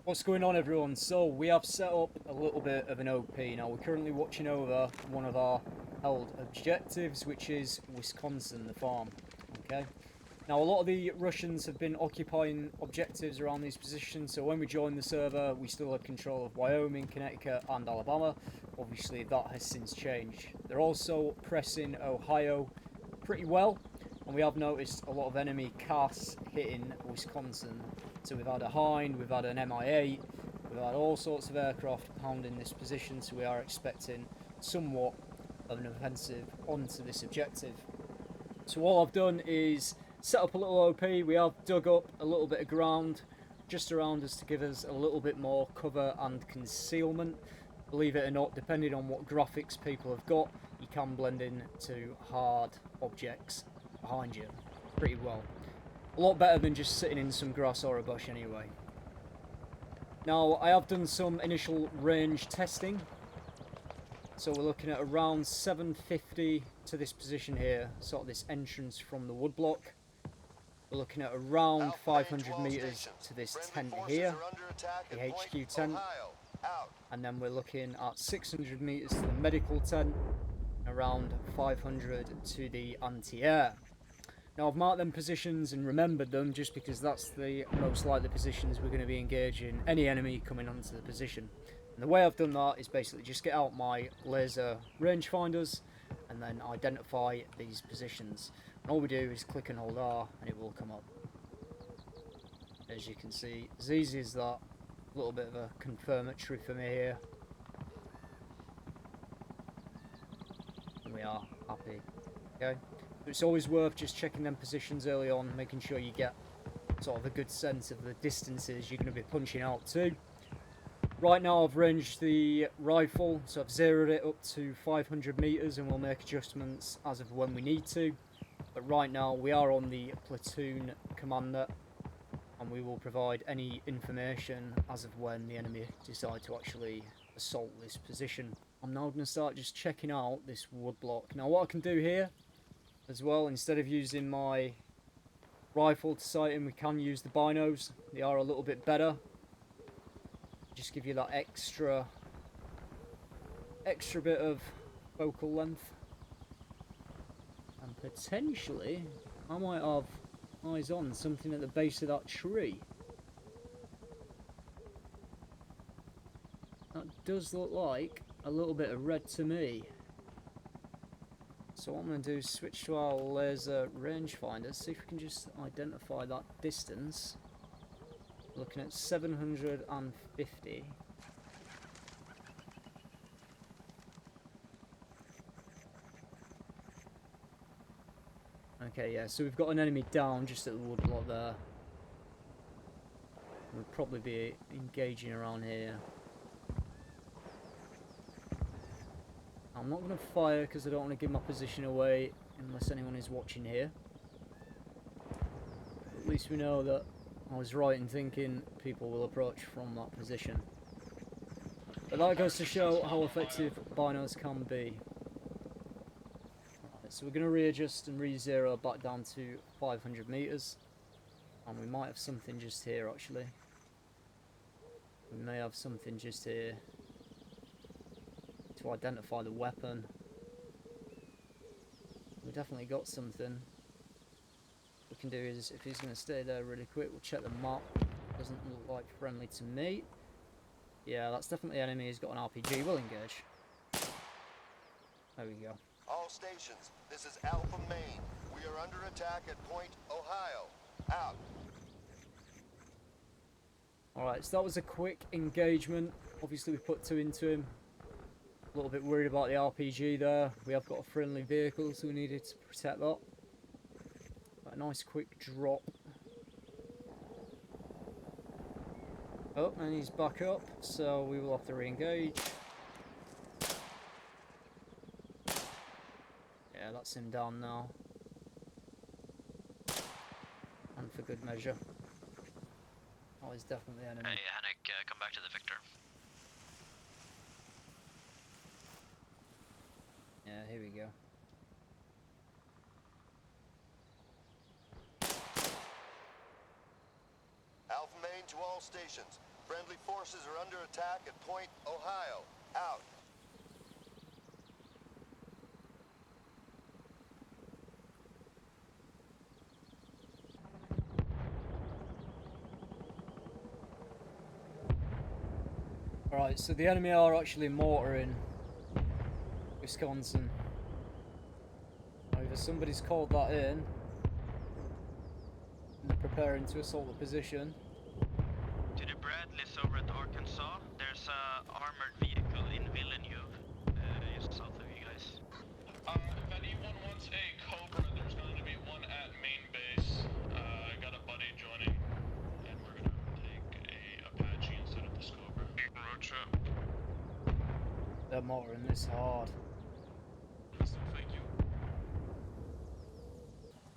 What's going on, everyone? So we have set up a little bit of an OP. Now we're currently watching over one of our held objectives, which is Wisconsin, the farm. Okay. Now a lot of the Russians have been occupying objectives around these positions, so when we joined the server we still had control of Wyoming, Connecticut and Alabama. Obviously that has since changed. They're also pressing Ohio pretty well, and we have noticed a lot of enemy casts hitting Wisconsin. So we've had a Hind, we've had an Mi-8, we've had all sorts of aircraft pounding this position, so we are expecting somewhat of an offensive onto this objective. So all I've done is set up a little OP. We have dug up a little bit of ground just around us to give us a little bit more cover and concealment. Believe it or not, depending on what graphics people have got, you can blend in to hard objects behind you pretty well. A lot better than just sitting in some grass or a bush anyway. Now, I have done some initial range testing. So we're looking at around 750 to this position here, sort of this entrance from the woodblock. We're looking at around 500 meters to this tent here, the HQ tent. And then we're looking at 600 meters to the medical tent, and around 500 to the anti-air. Now I've marked them positions and remembered them just because that's the most likely positions we're going to be engaging any enemy coming onto the position. And the way I've done that is basically just get out my laser rangefinders and then identify these positions. And all we do is click and hold R and it will come up. As you can see, as easy as that. A little bit of a confirmatory for me here. And we are happy. Okay. But it's always worth just checking them positions early on, making sure you get sort of a good sense of the distances you're going to be punching out to. Right now I've ranged the rifle, so I've zeroed it up to 500 meters and we'll make adjustments as of when we need to. But right now we are on the platoon commander and we will provide any information as of when the enemy decide to actually assault this position. I'm now going to start just checking out this woodblock. Now what I can do here as well, instead of using my rifle to sight in, we can use the binos. They are a little bit better. Just give you that extra bit of focal length. And potentially, I might have eyes on something at the base of that tree. That does look like a little bit of red to me. So what I'm going to do is switch to our laser rangefinder, see if we can just identify that distance. Looking at 750. Okay, yeah, so we've got an enemy down just at the woodblock there. We'll probably be engaging around here. I'm not going to fire because I don't want to give my position away unless anyone is watching here. At least we know that I was right in thinking people will approach from that position. But that goes to show how effective binos can be. Right, so we're going to readjust and re-zero back down to 500 meters. And we might have something just here actually. We may have something just here to identify the weapon. We definitely got something. What we can do is, if he's going to stay there really quick, we'll check the map. Doesn't look like friendly to me. Yeah, that's definitely enemy. He's got an RPG. We'll engage. There we go. All stations, this is Alpha Main. We are under attack at Point Ohio. Out. Alright, so that was a quick engagement. Obviously we put two into him. A little bit worried about the RPG there. We have got a friendly vehicle, so we needed to protect that. But a nice quick drop. Oh, and he's back up, so we will have to re-engage. Yeah, that's him down now. And for good measure. Oh, he's definitely enemy. Hey, Henrik, come back to the Victor. Yeah, here we go. Alpha Main to all stations. Friendly forces are under attack at Point Ohio. Out. Alright, so the enemy are actually mortaring Wisconsin. Either somebody's called that in, and they're preparing to assault the position. To the Bradleys over at Arkansas, there's a armored vehicle in Villeneuve, just south of you guys. If anyone wants a Cobra, there's going to be one at main base. I got a buddy joining, and we're going to take a Apache instead of this Cobra. Road trip. They're mortaring this hard. Thank you.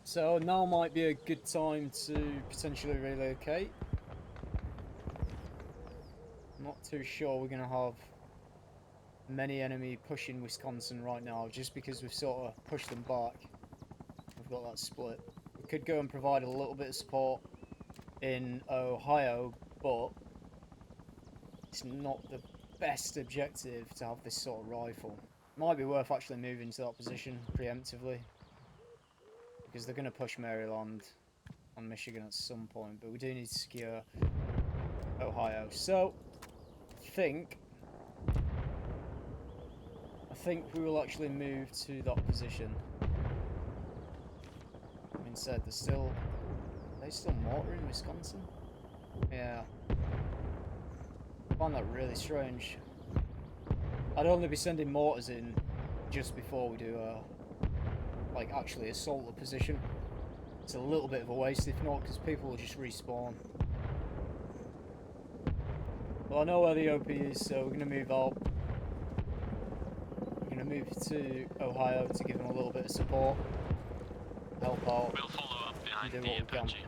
So now might be a good time to potentially relocate. I'm not too sure we're going to have many enemy pushing Wisconsin right now, just because we've sort of pushed them back. We've got that split. We could go and provide a little bit of support in Ohio, but it's not the best objective to have this sort of rifle. Might be worth actually moving to that position preemptively, because they're going to push Maryland and Michigan at some point, but we do need to secure Ohio. So I think we will actually move to that position. I mean, said they're still mortaring Wisconsin? Yeah. I find that really strange. I'd only be sending mortars in just before we do like actually assault the position. It's a little bit of a waste if not, because people will just respawn. Well, I know where the OP is, so we're going to move out. We're going to move to Ohio to give them a little bit of support. Help out. We'll follow up behind do the what we can. Apache.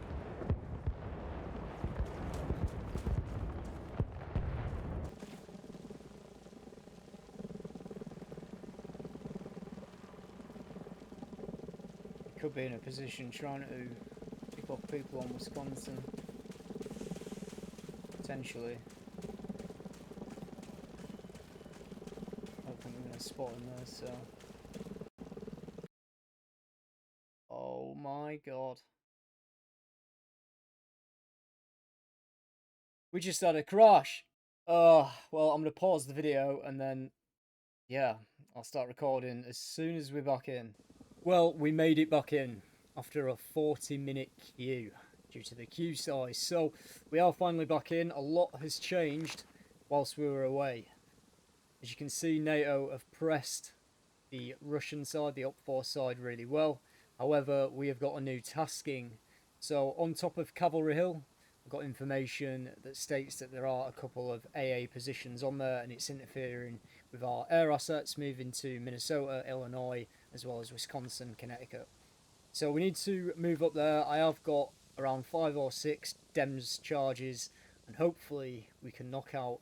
Could be in a position trying to pick up people on Wisconsin. Potentially. I don't think we're going to spot him there, so. Oh my god. We just had a crash. Well, I'm going to pause the video and then, yeah, I'll start recording as soon as we're back in. Well, we made it back in after a 40-minute queue due to the queue size. So we are finally back in. A lot has changed whilst we were away. As you can see, NATO have pressed the Russian side, the OPFOR side, really well. However, we have got a new tasking. So on top of Cavalry Hill, I've got information that states that there are a couple of AA positions on there, and it's interfering with our air assets moving to Minnesota, Illinois, as well as Wisconsin, Connecticut. So we need to move up there. I have got around 5 or 6 DEMS charges, and hopefully we can knock out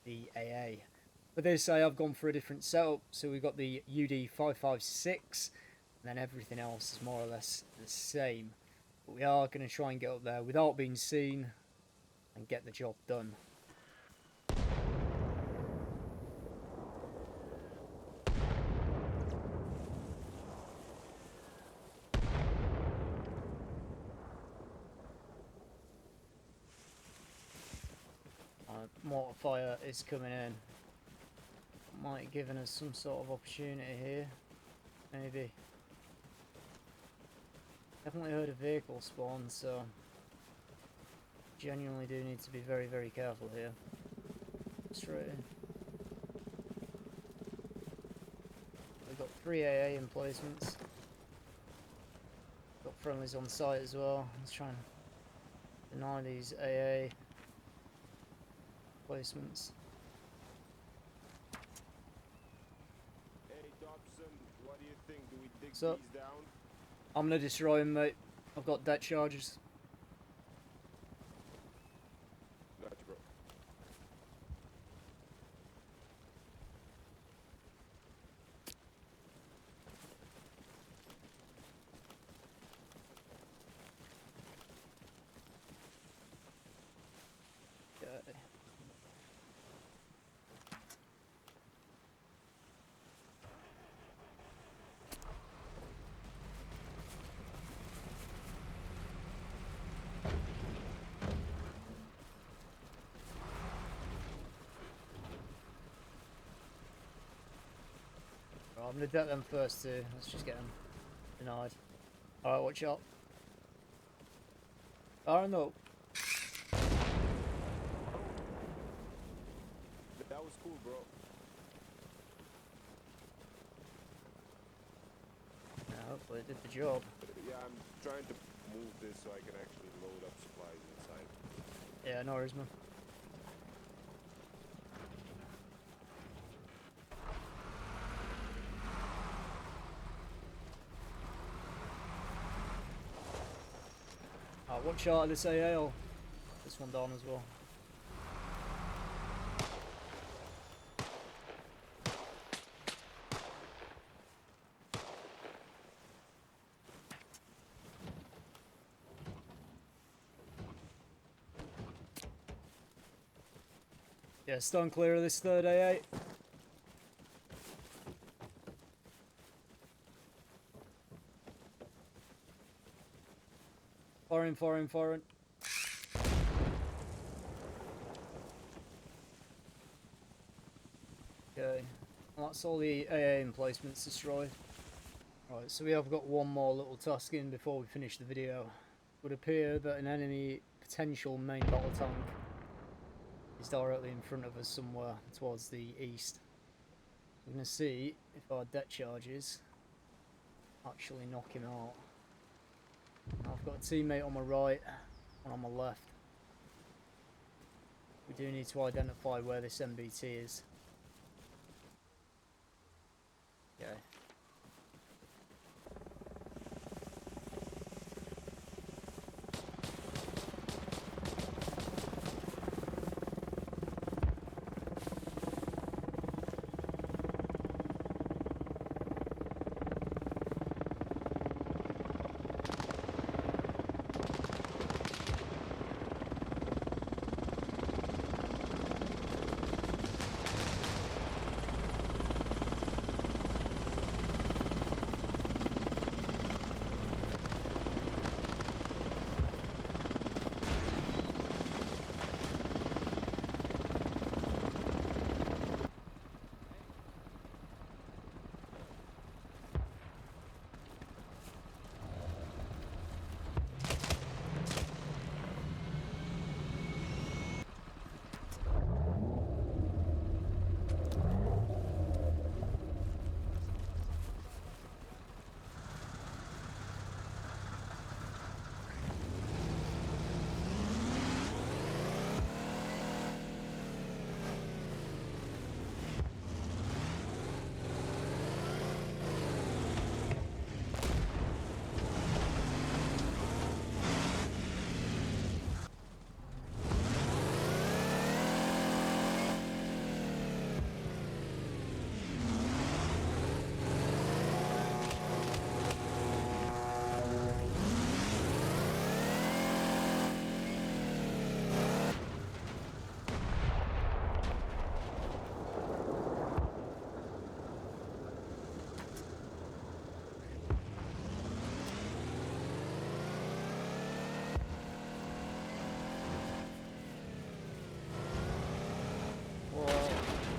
the AA. For this, I have gone for a different setup. So we've got the UD556, and then everything else is more or less the same. But we are going to try and get up there without being seen and get the job done. Mortar fire is coming in. Might have given us some sort of opportunity here. Maybe. Definitely heard a vehicle spawn, so genuinely do need to be very, very careful here. Straight in. We've got 3 AA emplacements. Got friendlies on site as well. Let's try and deny these AA placements. Hey Dobson, what do you think? Do we dig So, these down? I'm gonna destroy him, mate. I've got debt charges. Gotcha, bro. Okay. I'm gonna deck them first too. Let's just get them denied. Alright, watch out. Fire no. That was cool, bro. Yeah, hopefully it did the job. Yeah, I'm trying to move this so I can actually load up supplies inside. Yeah, no worries, man. Watch out of this AL. This one down as well. Yeah, stone clear of this third AA. Foreign. Okay, well, that's all the AA emplacements destroyed. Right, so we have got one more little task in before we finish the video. It would appear that an enemy potential main battle tank is directly in front of us somewhere towards the east. We're going to see if our deck charges actually knock him out. I've got a teammate on my right, one on my left. We do need to identify where this MBT is. Okay.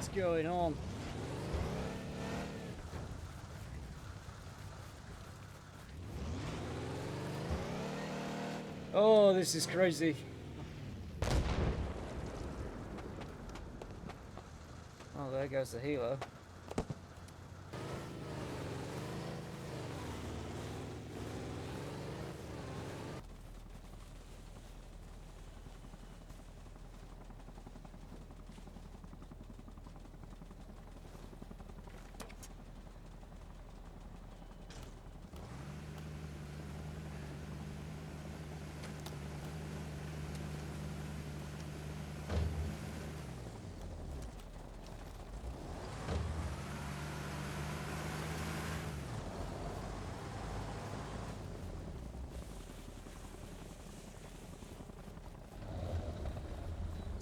What's going on? Oh, this is crazy. Oh, there goes the healer.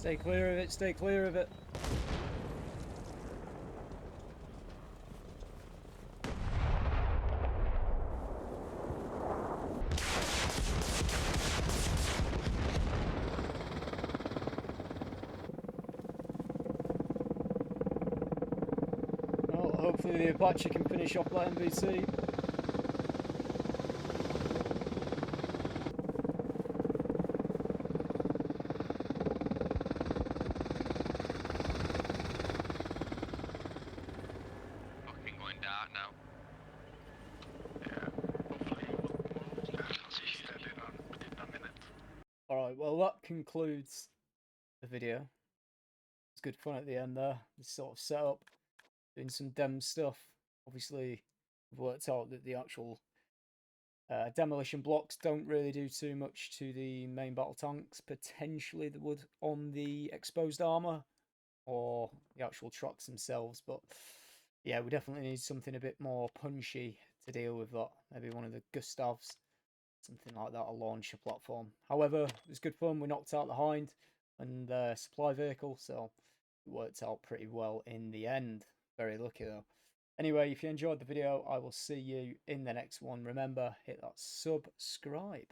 Stay clear of it, stay clear of it. Hopefully the Apache can finish off that MBT. Fucking going dark now. Yeah, hopefully we'll see steady within a minute. Alright, well that concludes the video. It's good fun at the end there. This sort of setup, doing some dem stuff. Obviously, we've worked out that the actual demolition blocks don't really do too much to the main battle tanks. Potentially they would on the exposed armor or the actual trucks themselves, but yeah, we definitely need something a bit more punchy to deal with that. Maybe one of the Gustavs, something like that, a launcher platform. However, it was good fun. We knocked out the Hind and the supply vehicle, so it worked out pretty well in the end. Very lucky though. Anyway, if you enjoyed the video, I will see you in the next one. Remember, hit that subscribe.